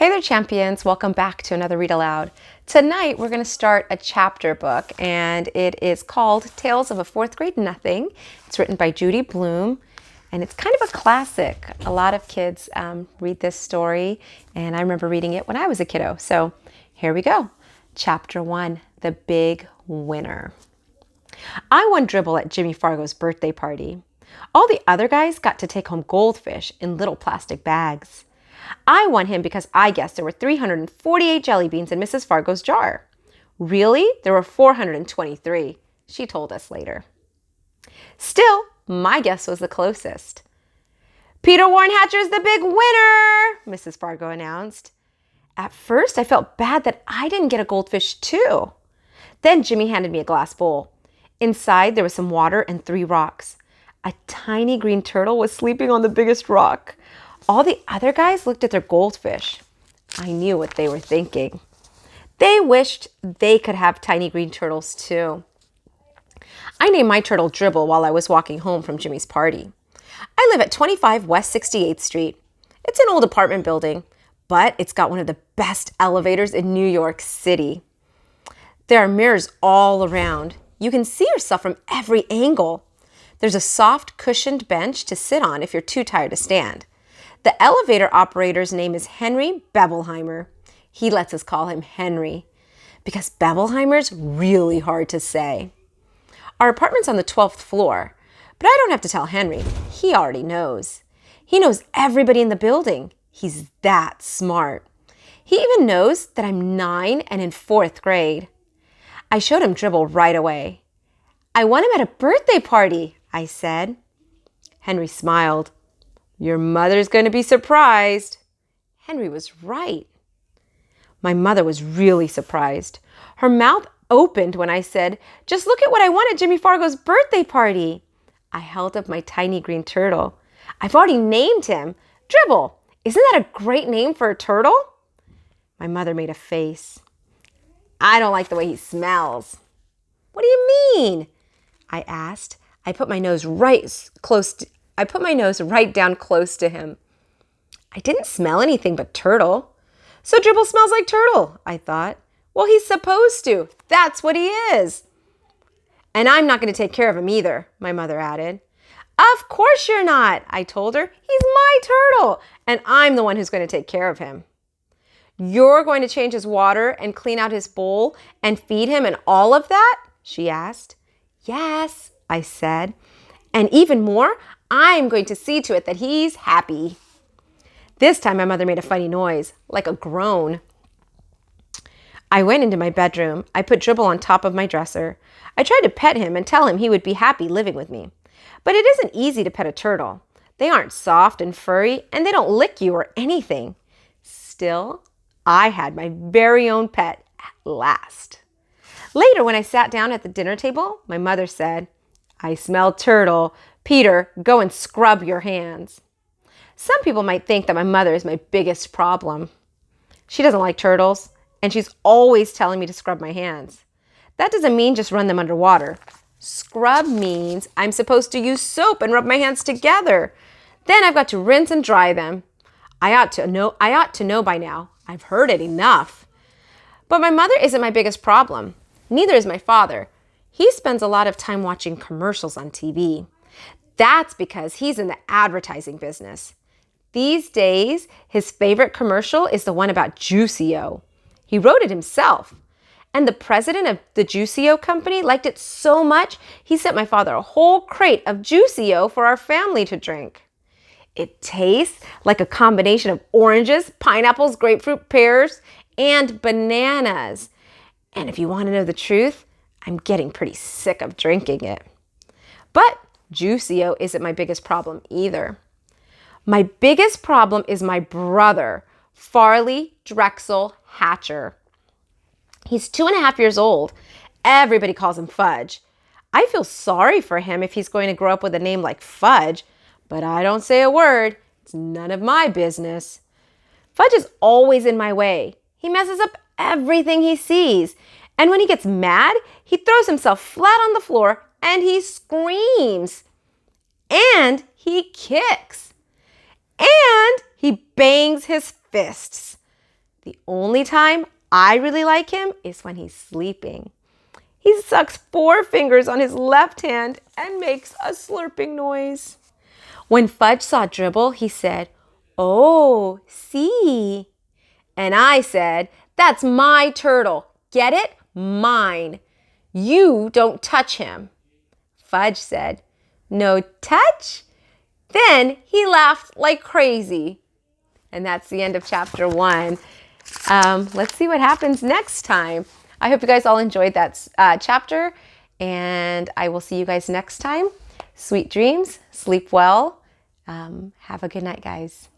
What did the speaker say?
Hey there, champions. Welcome back to another Read Aloud. Tonight, we're going to start a chapter book, and it is called Tales of a Fourth Grade Nothing. It's written by Judy Blume, and it's kind of a classic. A lot of kids read this story, and I remember reading it when I was a kiddo. So here we go. Chapter 1, The Big Winner. I won dribble at Jimmy Fargo's birthday party. All the other guys got to take home goldfish in little plastic bags. I won him because I guessed there were 348 jelly beans in Mrs. Fargo's jar. Really? There were 423, she told us later. Still, my guess was the closest. Peter Warnhatcher's the big winner, Mrs. Fargo announced. At first, I felt bad that I didn't get a goldfish too. Then Jimmy handed me a glass bowl. Inside, there was some water and 3 rocks. A tiny green turtle was sleeping on the biggest rock. All the other guys looked at their goldfish. I knew what they were thinking. They wished they could have tiny green turtles too. I named my turtle Dribble while I was walking home from Jimmy's party. I live at 25 West 68th Street. It's an old apartment building, but it's got one of the best elevators in New York City. There are mirrors all around. You can see yourself from every angle. There's a soft cushioned bench to sit on if you're too tired to stand. The elevator operator's name is Henry Bebelheimer. He lets us call him Henry because Bebelheimer's really hard to say. Our apartment's on the 12th floor, but I don't have to tell Henry. He already knows. He knows everybody in the building. He's that smart. He even knows that I'm 9 and in 4th grade. I showed him Dribble right away. I won him at a birthday party, I said. Henry smiled. Your mother's going to be surprised. Henry was right. My mother was really surprised. Her mouth opened when I said, just look at what I won at Jimmy Fargo's birthday party. I held up my tiny green turtle. I've already named him. Dribble. Isn't that a great name for a turtle? My mother made a face. I don't like the way he smells. What do you mean? I asked. I put my nose right down close to him. I didn't smell anything but turtle. So Dribble smells like turtle, I thought. Well, he's supposed to. That's what he is. And I'm not going to take care of him either, my mother added. Of course you're not, I told her. He's my turtle, and I'm the one who's going to take care of him. You're going to change his water and clean out his bowl and feed him and all of that? She asked. Yes, I said. And even more, I'm going to see to it that he's happy. This time my mother made a funny noise, like a groan. I went into my bedroom. I put Dribble on top of my dresser. I tried to pet him and tell him he would be happy living with me. But it isn't easy to pet a turtle. They aren't soft and furry, and they don't lick you or anything. Still, I had my very own pet at last. Later, when I sat down at the dinner table, my mother said, I smell turtle. Peter, go and scrub your hands. Some people might think that my mother is my biggest problem. She doesn't like turtles, and she's always telling me to scrub my hands. That doesn't mean just run them under water. Scrub means I'm supposed to use soap and rub my hands together. Then I've got to rinse and dry them. I ought to know by now. I've heard it enough. But my mother isn't my biggest problem. Neither is my father. He spends a lot of time watching commercials on TV. That's because he's in the advertising business. These days, his favorite commercial is the one about Juicy-O. He wrote it himself. And the president of the Juicy-O company liked it so much, he sent my father a whole crate of Juicy-O for our family to drink. It tastes like a combination of oranges, pineapples, grapefruit, pears, and bananas. And if you want to know the truth, I'm getting pretty sick of drinking it. But Juicy-O isn't my biggest problem either. My biggest problem is my brother, Farley Drexel Hatcher. He's 2.5 years old. Everybody calls him Fudge. I feel sorry for him if he's going to grow up with a name like Fudge, but I don't say a word. It's none of my business. Fudge is always in my way. He messes up everything he sees. And when he gets mad, he throws himself flat on the floor and he screams. And he kicks. And he bangs his fists. The only time I really like him is when he's sleeping. He sucks 4 fingers on his left hand and makes a slurping noise. When Fudge saw Dribble, he said, "Oh, see." And I said, "That's my turtle. Get it? Mine. You don't touch him." Fudge said, "No touch?" Then he laughed like crazy. And that's the end of chapter 1. Let's see what happens next time. I hope you guys all enjoyed that chapter, and I will see you guys next time. Sweet dreams, sleep well. Have a good night, guys.